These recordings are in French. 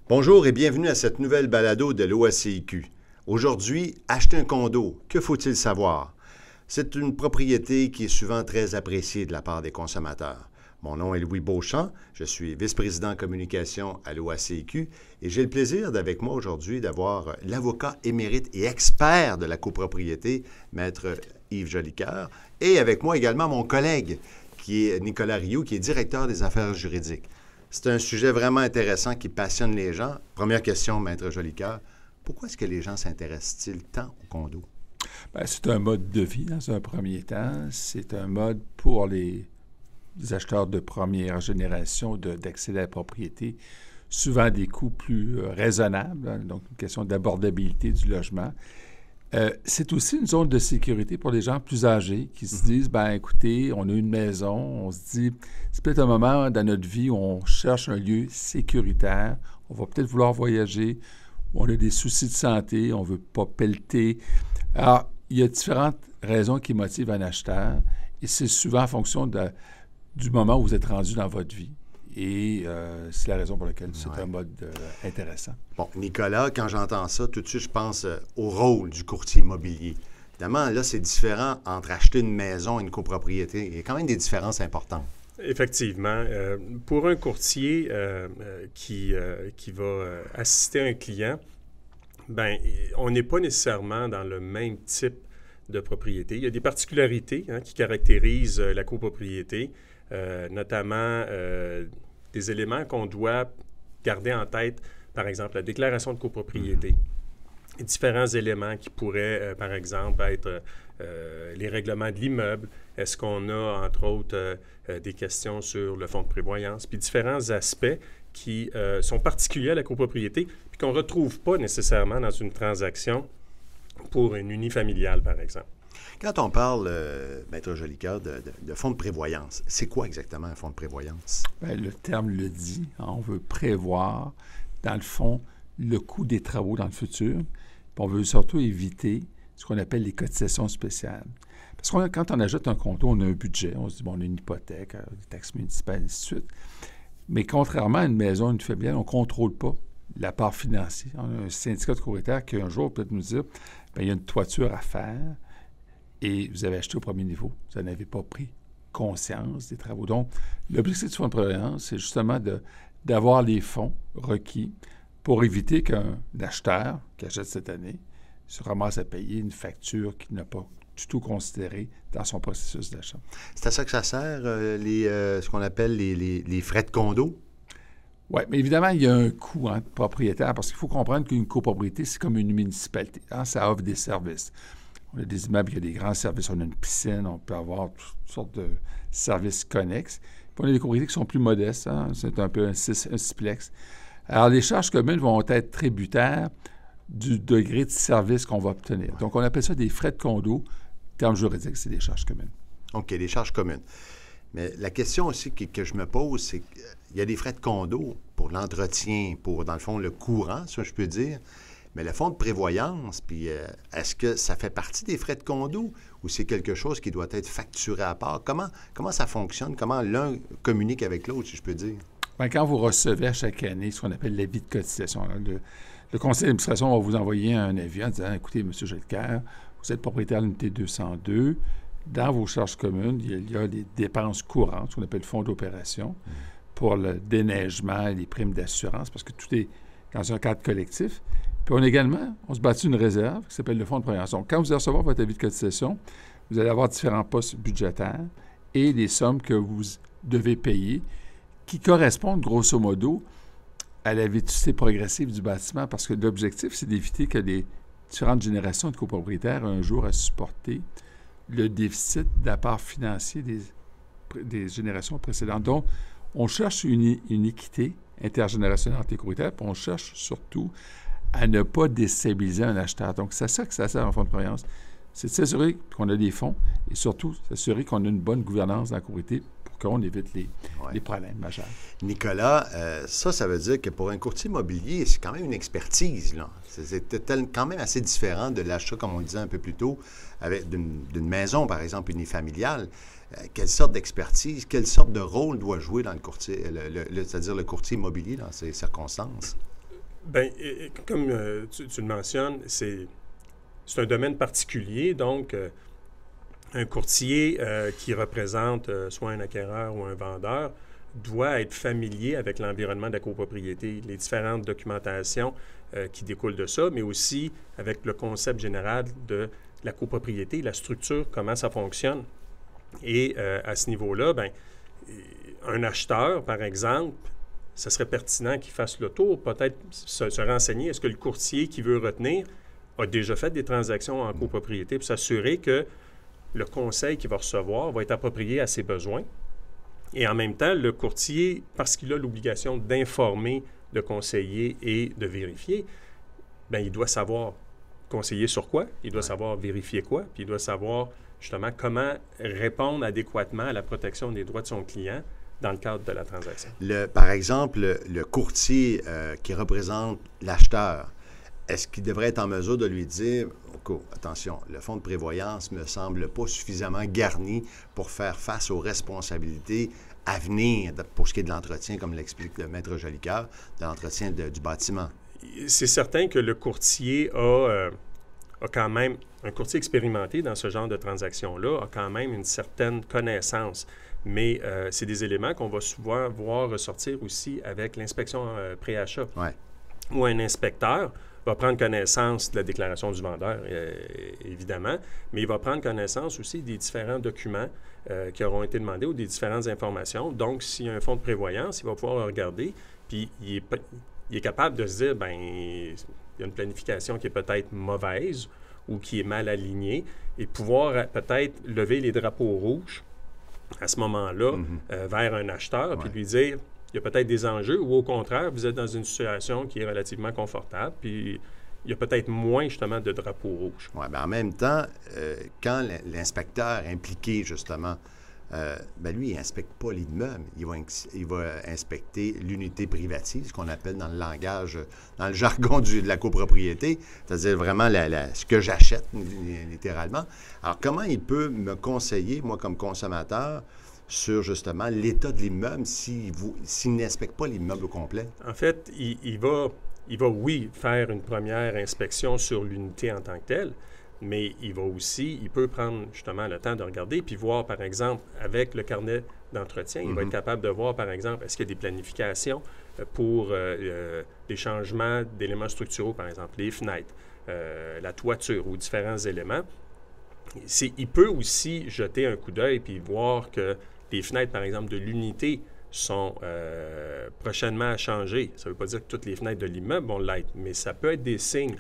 Bonjour et bienvenue à cette nouvelle balado de l'OACIQ. Aujourd'hui, acheter un condo, que faut-il savoir? C'est une propriété qui est souvent très appréciée de la part des consommateurs. Mon nom est Louis Beauchamp, je suis vice-président communication à l'OACIQ et j'ai le plaisir d'avec moi aujourd'hui d'avoir l'avocat émérite et expert de la copropriété, Maître Yves Jolicoeur, et avec moi également mon collègue qui est Nicolas Rioux, qui est directeur des affaires juridiques. C'est un sujet vraiment intéressant qui passionne les gens. Première question, Maître Jolicoeur. Pourquoi est-ce que les gens s'intéressent-ils tant au condo? Bien, c'est un mode de vie dans un premier temps. C'est un mode pour les acheteurs de première génération d'accéder à la propriété, souvent des coûts plus raisonnables, hein, donc une question d'abordabilité du logement. C'est aussi une zone de sécurité pour les gens plus âgés qui se disent, ben écoutez, on a une maison, on se dit, c'est peut-être un moment dans notre vie où on cherche un lieu sécuritaire, on va peut-être vouloir voyager, on a des soucis de santé, on ne veut pas pelleter. Alors, il y a différentes raisons qui motivent un acheteur et c'est souvent en fonction du moment où vous êtes rendu dans votre vie. Et c'est la raison pour laquelle c'est un mode intéressant. Bon, Nicolas, quand j'entends ça, tout de suite, je pense au rôle du courtier immobilier. Évidemment, là, c'est différent entre acheter une maison et une copropriété. Il y a quand même des différences importantes. Effectivement. Pour un courtier qui va assister un client, ben, on n'est pas nécessairement dans le même type de propriété. Il y a des particularités qui caractérisent la copropriété, notamment des éléments qu'on doit garder en tête, par exemple la déclaration de copropriété. Différents éléments qui pourraient, par exemple, être les règlements de l'immeuble. Est-ce qu'on a, entre autres, des questions sur le fonds de prévoyance, puis différents aspects qui sont particuliers à la copropriété, puis qu'on ne retrouve pas nécessairement dans une transaction pour une unifamiliale, par exemple. Quand on parle, Maître Jolicoeur, de fonds de prévoyance, c'est quoi exactement un fonds de prévoyance? Bien, le terme le dit. Hein, on veut prévoir, dans le fond, le coût des travaux dans le futur. Puis on veut surtout éviter ce qu'on appelle les cotisations spéciales. Parce que quand on ajoute un condo, on a un budget. On se dit, bon, on a une hypothèque, des taxes municipales, et ainsi de suite. Mais contrairement à une maison, une familiale, on ne contrôle pas la part financière. On a un syndicat de propriétaires qui, un jour, peut-être nous dire, bien, il y a une toiture à faire et vous avez acheté au premier niveau. Vous n'en avez pas pris conscience des travaux. Donc, l'objectif du fonds de prévoyance, c'est justement d'avoir les fonds requis pour éviter qu'un acheteur qui achète cette année se ramasse à payer une facture qu'il n'a pas du tout considérée dans son processus d'achat. C'est à ça que ça sert, ce qu'on appelle les frais de condo? Oui, mais évidemment, il y a un coût propriétaire parce qu'il faut comprendre qu'une copropriété, c'est comme une municipalité. Hein, ça offre des services. On a des immeubles, il y a des grands services. On a une piscine, on peut avoir toutes sortes de services connexes. Puis on a des copropriétés qui sont plus modestes. Hein, c'est un peu un siplex. Alors, les charges communes vont être tributaires du degré de service qu'on va obtenir. Donc, on appelle ça des frais de condo. Terme juridique, c'est des charges communes. OK, des charges communes. Mais la question aussi que je me pose, c'est qu'il y a des frais de condo pour l'entretien, pour, dans le fond, le courant, ça je peux dire. Mais le fonds de prévoyance, puis est-ce que ça fait partie des frais de condo ou c'est quelque chose qui doit être facturé à part? Comment ça fonctionne? Comment l'un communique avec l'autre, si je peux dire? Bien, quand vous recevez à chaque année ce qu'on appelle l'avis de cotisation, là, le conseil d'administration va vous envoyer un avis en disant, écoutez, M. Jolicoeur, vous êtes propriétaire de l'unité 202. Dans vos charges communes, il y a des dépenses courantes, ce qu'on appelle fonds d'opération, pour le déneigement et les primes d'assurance, parce que tout est dans un cadre collectif. Puis on se bâtit une réserve qui s'appelle le fonds de prévoyance. Donc, quand vous allez recevoir votre avis de cotisation, vous allez avoir différents postes budgétaires et les sommes que vous devez payer qui correspondent grosso modo à la vétusté progressive du bâtiment, parce que l'objectif, c'est d'éviter que les différentes générations de copropriétaires aient un jour à supporter le déficit d'apport financier des générations précédentes. Donc, on cherche une équité intergénérationnelle entre les copropriétaires, puis on cherche surtout à ne pas déstabiliser un acheteur. Donc, c'est ça que ça sert en fonds de prévoyance. C'est de s'assurer qu'on a des fonds et surtout s'assurer qu'on a une bonne gouvernance dans la copropriété pour qu'on évite les problèmes majeurs. Nicolas, ça veut dire que pour un courtier immobilier, c'est quand même une expertise, là. C'est quand même assez différent de l'achat, comme on le disait un peu plus tôt, d'une maison, par exemple, unifamiliale. Quelle sorte d'expertise, quelle sorte de rôle doit jouer dans le courtier, c'est-à-dire le courtier immobilier dans ces circonstances? Bien, comme tu le mentionnes, c'est un domaine particulier, donc un courtier qui représente soit un acquéreur ou un vendeur doit être familier avec l'environnement de la copropriété, les différentes documentations qui découlent de ça, mais aussi avec le concept général de la copropriété, la structure, comment ça fonctionne. Et à ce niveau-là, bien, un acheteur, par exemple, ce serait pertinent qu'il fasse le tour, peut-être se renseigner, est-ce que le courtier qui veut retenir a déjà fait des transactions en copropriété pour s'assurer que le conseil qu'il va recevoir va être approprié à ses besoins. Et en même temps, le courtier, parce qu'il a l'obligation d'informer, de conseiller et de vérifier, bien, il doit savoir conseiller sur quoi, il doit savoir vérifier quoi, puis il doit savoir justement comment répondre adéquatement à la protection des droits de son client dans le cadre de la transaction. Par exemple, le courtier qui représente l'acheteur, est-ce qu'il devrait être en mesure de lui dire « Attention, le fonds de prévoyance ne me semble pas suffisamment garni pour faire face aux responsabilités à venir pour ce qui est de l'entretien, comme l'explique le maître Jolicoeur, de l'entretien du bâtiment. » C'est certain que le courtier a quand même, un courtier expérimenté dans ce genre de transaction-là a quand même une certaine connaissance. Mais c'est des éléments qu'on va souvent voir ressortir aussi avec l'inspection pré-achat. Ouais. Où un inspecteur va prendre connaissance de la déclaration du vendeur, évidemment, mais il va prendre connaissance aussi des différents documents qui auront été demandés ou des différentes informations. Donc, s'il y a un fonds de prévoyance, il va pouvoir le regarder, puis il est capable de se dire, bien, il y a une planification qui est peut-être mauvaise ou qui est mal alignée, et pouvoir peut-être lever les drapeaux rouges à ce moment-là vers un acheteur, puis lui dire, il y a peut-être des enjeux, ou au contraire, vous êtes dans une situation qui est relativement confortable, puis il y a peut-être moins, justement, de drapeaux rouges. Oui, bien en même temps, quand l'inspecteur impliqué, justement, lui, il n'inspecte pas l'immeuble, il va inspecter l'unité privative, ce qu'on appelle dans le langage, dans le jargon de la copropriété, c'est-à-dire vraiment ce que j'achète, littéralement. Alors, comment il peut me conseiller, moi, comme consommateur, sur, justement, l'état de l'immeuble s'il n'inspecte pas l'immeuble au complet? En fait, il va, oui, faire une première inspection sur l'unité en tant que telle, mais il peut prendre justement le temps de regarder puis voir, par exemple, avec le carnet d'entretien, il va être capable de voir, par exemple, est-ce qu'il y a des planifications pour des changements d'éléments structuraux, par exemple, les fenêtres, la toiture ou différents éléments. Il peut aussi jeter un coup d'œil puis voir que les fenêtres, par exemple, de l'unité sont prochainement à changer. Ça ne veut pas dire que toutes les fenêtres de l'immeuble vont l'être, mais ça peut être des signes.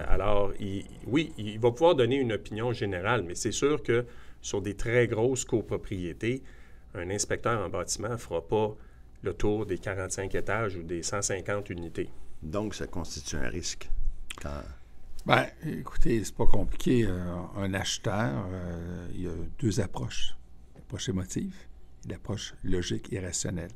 Alors, il va pouvoir donner une opinion générale, mais c'est sûr que sur des très grosses copropriétés, un inspecteur en bâtiment ne fera pas le tour des 45 étages ou des 150 unités. Donc, ça constitue un risque. Bien, écoutez, c'est pas compliqué. Un acheteur, il y a deux approches. L'approche émotive et l'approche logique et rationnelle.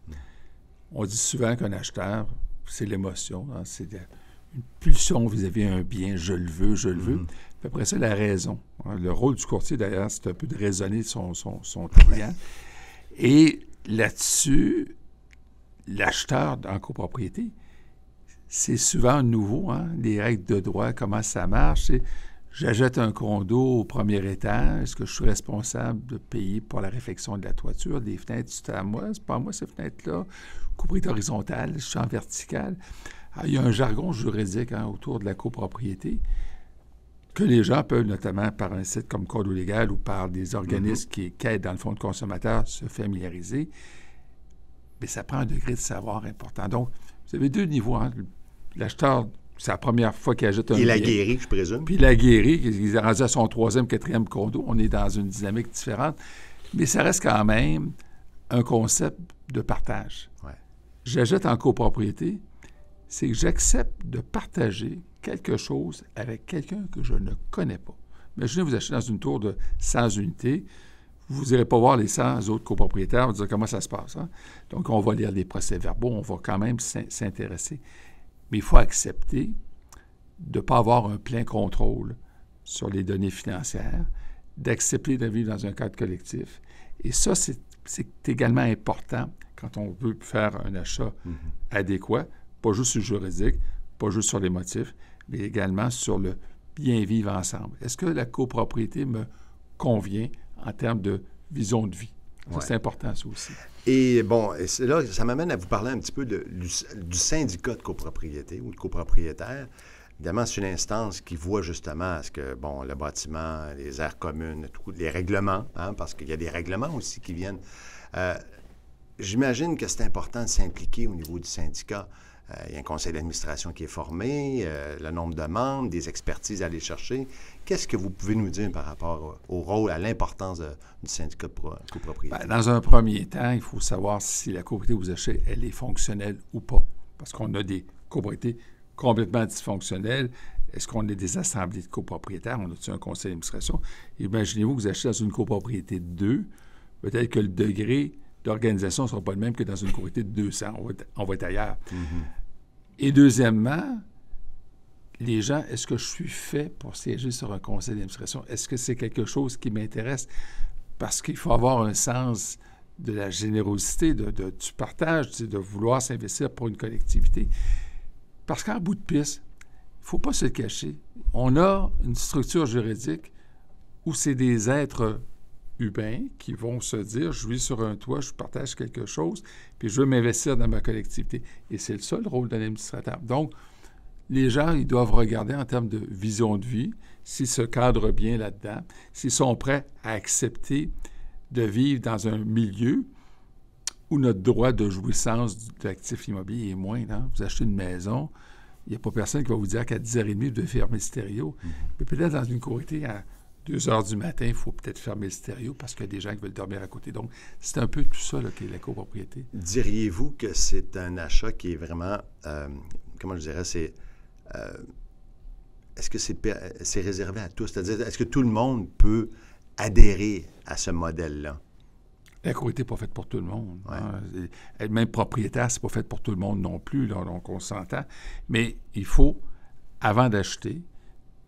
On dit souvent qu'un acheteur, c'est l'émotion, hein, c'est une pulsion vis-à-vis un bien, je le veux. Puis après ça, la raison. Hein. Le rôle du courtier, d'ailleurs, c'est un peu de raisonner son client. Et là-dessus, l'acheteur en copropriété, c'est souvent nouveau, hein, les règles de droit, comment ça marche. J'achète un condo au premier étage, est-ce que je suis responsable de payer pour la réfection de la toiture, des fenêtres, c'est à moi, c'est pas à moi ces fenêtres-là, copropriété horizontale, je suis en verticale. Alors, il y a un jargon juridique autour de la copropriété que les gens peuvent, notamment par un site comme Code légal ou par des organismes qui aident dans le fonds de consommateur, se familiariser. Mais ça prend un degré de savoir important. Donc, vous avez deux niveaux. Hein. L'acheteur, c'est la première fois qu'il achète un bien. Il l'aguerrit, je présume. Puis il l'aguerrit, il est rendu à son troisième, quatrième condo. On est dans une dynamique différente. Mais ça reste quand même un concept de partage. Ouais. J'achète en copropriété, c'est que j'accepte de partager quelque chose avec quelqu'un que je ne connais pas. Imaginez, vous achetez dans une tour de 100 unités, vous n'irez pas voir les 100 autres copropriétaires, vous dire comment ça se passe. Hein? Donc, on va lire les procès-verbaux, on va quand même s'intéresser. Mais il faut accepter de ne pas avoir un plein contrôle sur les données financières, d'accepter de vivre dans un cadre collectif. Et ça, c'est également important quand on veut faire un achat adéquat, pas juste sur le juridique, pas juste sur les motifs, mais également sur le bien vivre ensemble. Est-ce que la copropriété me convient en termes de vision de vie? Ça, c'est important, ça aussi. Et bon, là, ça m'amène à vous parler un petit peu du syndicat de copropriété ou de copropriétaire. Évidemment, c'est une instance qui voit justement à ce que, bon, le bâtiment, les aires communes, les règlements, parce qu'il y a des règlements aussi qui viennent. J'imagine que c'est important de s'impliquer au niveau du syndicat. Il y a un conseil d'administration qui est formé, le nombre de membres, des expertises à aller chercher. Qu'est-ce que vous pouvez nous dire par rapport au rôle, à l'importance du syndicat de copropriété? Bien, dans un premier temps, il faut savoir si la copropriété que vous achetez, elle est fonctionnelle ou pas. Parce qu'on a des copropriétés complètement dysfonctionnelles. Est-ce qu'on a des assemblées de copropriétaires? On a-t-il un conseil d'administration? Imaginez-vous que vous achetez dans une copropriété de 2, peut-être que le degré d'organisation ne sera pas le même que dans une copropriété de 200. On va être ailleurs. Et deuxièmement, les gens, est-ce que je suis fait pour siéger sur un conseil d'administration? Est-ce que c'est quelque chose qui m'intéresse? Parce qu'il faut avoir un sens de la générosité, du partage, de vouloir s'investir pour une collectivité. Parce qu'en bout de piste, il ne faut pas se le cacher. On a une structure juridique où c'est des êtres humains qui vont se dire « je vis sur un toit, je partage quelque chose, puis je veux m'investir dans ma collectivité ». Et c'est ça le rôle d'un administrateur. Donc, les gens, ils doivent regarder en termes de vision de vie, s'ils se cadrent bien là-dedans, s'ils sont prêts à accepter de vivre dans un milieu où notre droit de jouissance de l'actif immobilier est moindre. Vous achetez une maison, il n'y a pas personne qui va vous dire qu'à 10h30, vous devez fermer le stéréo. Mais peut-être dans une copropriété, à 2h du matin, il faut peut-être fermer le stéréo parce qu'il y a des gens qui veulent dormir à côté. Donc, c'est un peu tout ça là, qu'est la copropriété. Diriez-vous que c'est un achat qui est vraiment, comment je dirais, est-ce que c'est réservé à tous? C'est-à-dire, est-ce que tout le monde peut adhérer à ce modèle-là? La copropriété n'est pas faite pour tout le monde. Être même propriétaire, c'est pas fait pour tout le monde non plus, là, donc on s'entend. Mais il faut, avant d'acheter,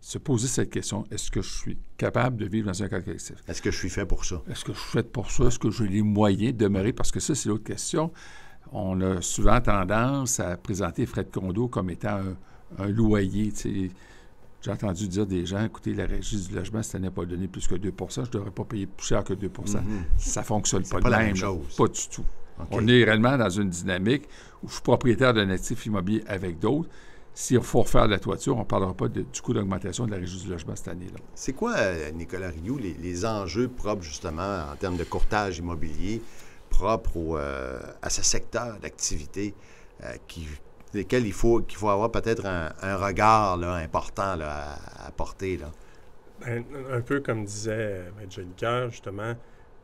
se poser cette question. Est-ce que je suis capable de vivre dans un cadre collectif? Est-ce que je suis fait pour ça? Est-ce que je suis fait pour ça? Est-ce que j'ai les moyens de demeurer? Parce que ça, c'est l'autre question. On a souvent tendance à présenter les frais de condo comme étant un loyer. T'sais. J'ai entendu dire des gens, écoutez, la régie du logement, si elle n'a pas donné plus que 2 je ne devrais pas payer plus cher que 2 Ça ne fonctionne pas de la même. même chose. Pas du tout. Okay. On est réellement dans une dynamique où je suis propriétaire d'un actif immobilier avec d'autres. S'il faut refaire de la toiture, on ne parlera pas du coût d'augmentation de la régie du logement cette année-là. C'est quoi, Nicolas Rioux, les enjeux propres, justement, en termes de courtage immobilier, propres à ce secteur d'activité lesquels il faut avoir peut-être un regard là, important là, à porter? Là. Bien, un peu comme disait M. Jolicoeur, justement,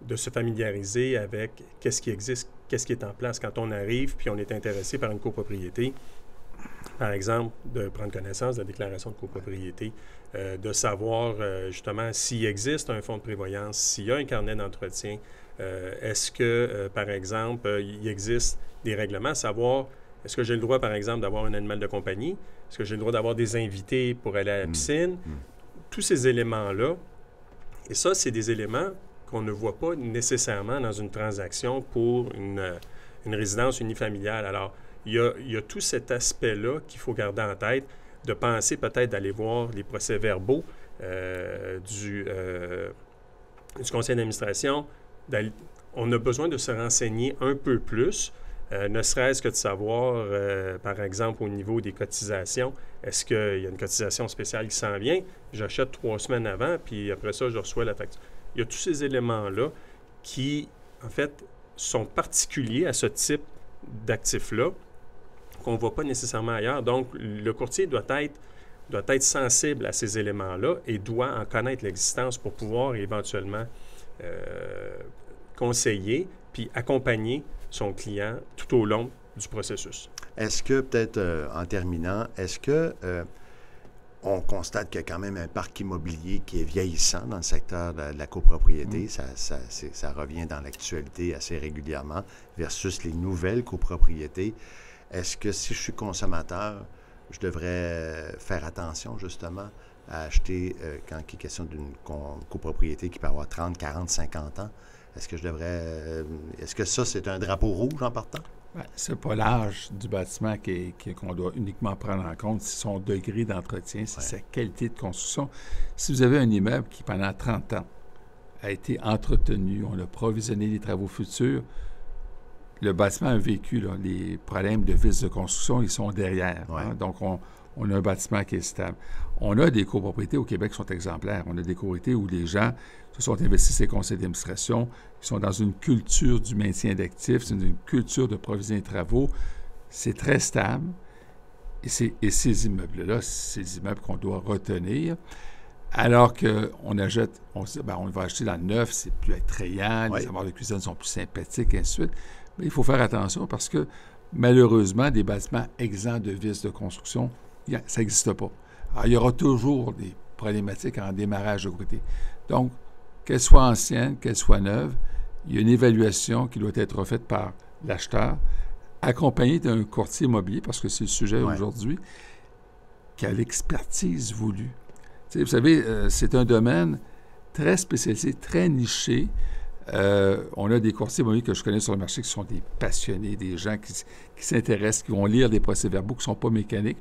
de se familiariser avec qu'est-ce qui existe, qu'est-ce qui est en place quand on arrive puis on est intéressé par une copropriété. Par exemple, de prendre connaissance de la déclaration de copropriété, de savoir justement s'il existe un fonds de prévoyance, s'il y a un carnet d'entretien, est-ce que, par exemple, il existe des règlements, à savoir est-ce que j'ai le droit, par exemple, d'avoir un animal de compagnie? Est-ce que j'ai le droit d'avoir des invités pour aller à la piscine? Tous ces éléments-là, et ça, c'est des éléments qu'on ne voit pas nécessairement dans une transaction pour une résidence unifamiliale. Alors, il y a tout cet aspect-là qu'il faut garder en tête, de penser peut-être d'aller voir les procès-verbaux du conseil d'administration. On a besoin de se renseigner un peu plus, ne serait-ce que de savoir, par exemple, au niveau des cotisations, est-ce qu'il y a une cotisation spéciale qui s'en vient? J'achète 3 semaines avant, puis après ça, je reçois la facture. Il y a tous ces éléments-là qui, en fait, sont particuliers à ce type d'actifs-là, qu'on ne voit pas nécessairement ailleurs. Donc, le courtier doit être sensible à ces éléments-là et doit en connaître l'existence pour pouvoir éventuellement conseiller puis accompagner son client tout au long du processus. Est-ce que, peut-être en terminant, est-ce que on constate qu'il y a quand même un parc immobilier qui est vieillissant dans le secteur de la copropriété? Ça revient dans l'actualité assez régulièrement versus les nouvelles copropriétés. Est-ce que si je suis consommateur, je devrais faire attention justement à acheter, quand il est question d'une copropriété qui peut avoir 30, 40, 50 ans? Est-ce que ça, c'est un drapeau rouge en partant? Ce n'est pas l'âge du bâtiment qu'on doit uniquement prendre en compte, c'est son degré d'entretien, c'est sa qualité de construction. Si vous avez un immeuble qui, pendant 30 ans, a été entretenu, on a provisionné les travaux futurs, le bâtiment a vécu les problèmes de vices de construction, ils sont derrière. Donc, on a un bâtiment qui est stable. On a des copropriétés au Québec qui sont exemplaires. On a des copropriétés où les gens se sont investis ces conseils d'administration, ils sont dans une culture du maintien d'actifs, c'est une culture de provision des travaux. C'est très stable. Et ces immeubles-là, c'est ces immeubles qu'on doit retenir. Alors qu'on achète, on se dit, on va acheter dans le neuf, c'est plus attrayant, les armoires de cuisine sont plus sympathiques, et ainsi de suite. Mais il faut faire attention parce que, malheureusement, des bâtiments exempts de vices de construction, ça n'existe pas. Alors, il y aura toujours des problématiques en démarrage de côté. Donc, qu'elle soit ancienne, qu'elle soit neuve, il y a une évaluation qui doit être faite par l'acheteur, accompagné d'un courtier immobilier, parce que c'est le sujet aujourd'hui, qui a l'expertise voulue. Tu sais, vous savez, c'est un domaine très spécialisé, très niché. On a des courtiers immobiliers que je connais sur le marché qui sont des passionnés, des gens qui s'intéressent, qui vont lire des procès-verbaux, qui ne sont pas mécaniques.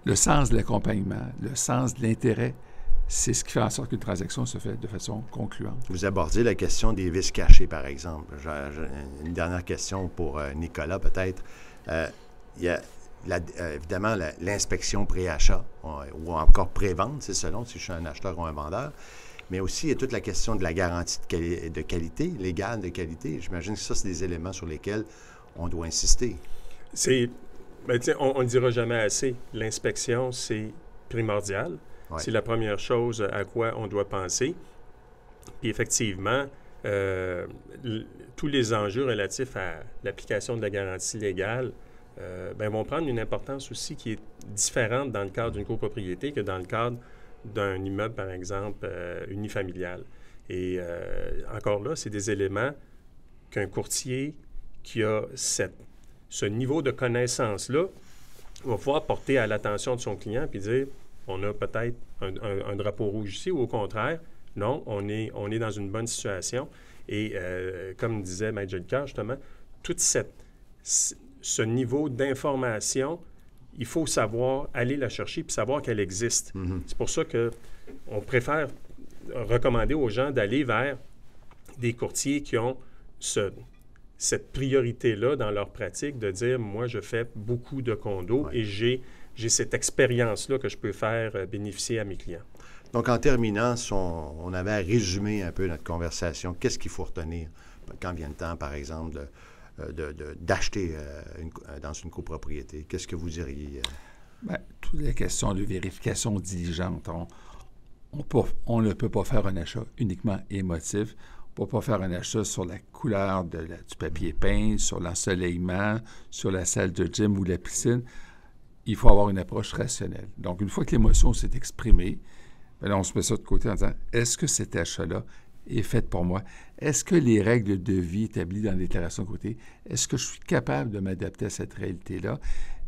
Le sens de l'accompagnement, le sens de l'intérêt, c'est ce qui fait en sorte qu'une transaction se fait de façon concluante. Vous abordez la question des vices cachés, par exemple. Une dernière question pour Nicolas, peut-être. Il y a évidemment l'inspection pré-achat ou encore pré-vente, c'est selon si je suis un acheteur ou un vendeur. Mais aussi, il y a toute la question de la garantie de qualité, légale de qualité. J'imagine que ça, c'est des éléments sur lesquels on doit insister. On ne dira jamais assez. L'inspection, c'est primordial. Ouais. C'est la première chose à quoi on doit penser. Puis effectivement, tous les enjeux relatifs à l'application de la garantie légale vont prendre une importance aussi qui est différente dans le cadre d'une copropriété que dans le cadre d'un immeuble, par exemple, unifamilial. Et encore là, c'est des éléments qu'un courtier qui a ce niveau de connaissance-là va pouvoir porter à l'attention de son client puis dire, on a peut-être un drapeau rouge ici, ou au contraire, non, on est dans une bonne situation. Et comme disait Maître Jolicoeur, justement, tout ce niveau d'information, il faut savoir aller la chercher puis savoir qu'elle existe. Mm-hmm. C'est pour ça qu'on préfère recommander aux gens d'aller vers des courtiers qui ont cette priorité-là dans leur pratique de dire, moi, je fais beaucoup de condos et j'ai cette expérience-là que je peux faire bénéficier à mes clients. Donc, en terminant, si on avait à résumer un peu notre conversation, qu'est-ce qu'il faut retenir quand vient le temps, par exemple, d'acheter dans une copropriété? Qu'est-ce que vous diriez? Toutes les questions de vérification diligente. On ne peut pas faire un achat uniquement émotif. On ne peut pas faire un achat sur la couleur du papier peint, sur l'ensoleillement, sur la salle de gym ou la piscine. Il faut avoir une approche rationnelle. Donc, une fois que l'émotion s'est exprimée, là, on se met ça de côté en disant, est-ce que cet achat-là est fait pour moi? Est-ce que les règles de vie établies dans la déclaration de côté, est-ce que je suis capable de m'adapter à cette réalité-là?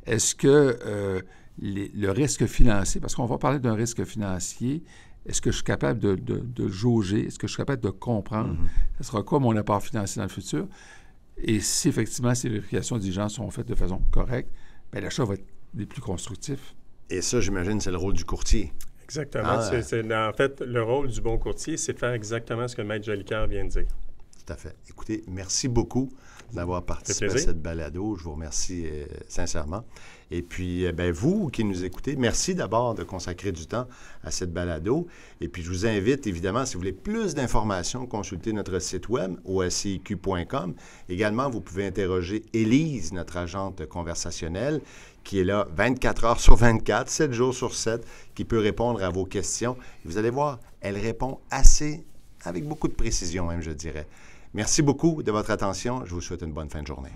Est-ce que le risque financier, parce qu'on va parler d'un risque financier, est-ce que je suis capable de jauger? Est-ce que je suis capable de comprendre? Ce sera quoi mon apport financier dans le futur? Et si effectivement ces vérifications diligentes sont faites de façon correcte, bien, l'achat va être des plus constructifs. Et ça, j'imagine, c'est le rôle du courtier. Exactement. En fait, le rôle du bon courtier, c'est de faire exactement ce que Maître Jolicoeur vient de dire. Tout à fait. Écoutez, merci beaucoup d'avoir participé à cette balado. Je vous remercie sincèrement. Et puis, vous qui nous écoutez, merci d'abord de consacrer du temps à cette balado. Et puis, je vous invite, évidemment, si vous voulez plus d'informations, consulter notre site web, oaciq.com. Également, vous pouvez interroger Élise, notre agente conversationnelle, qui est là 24 heures sur 24, 7 jours sur 7, qui peut répondre à vos questions. Et vous allez voir, elle répond avec beaucoup de précision même, je dirais. Merci beaucoup de votre attention. Je vous souhaite une bonne fin de journée.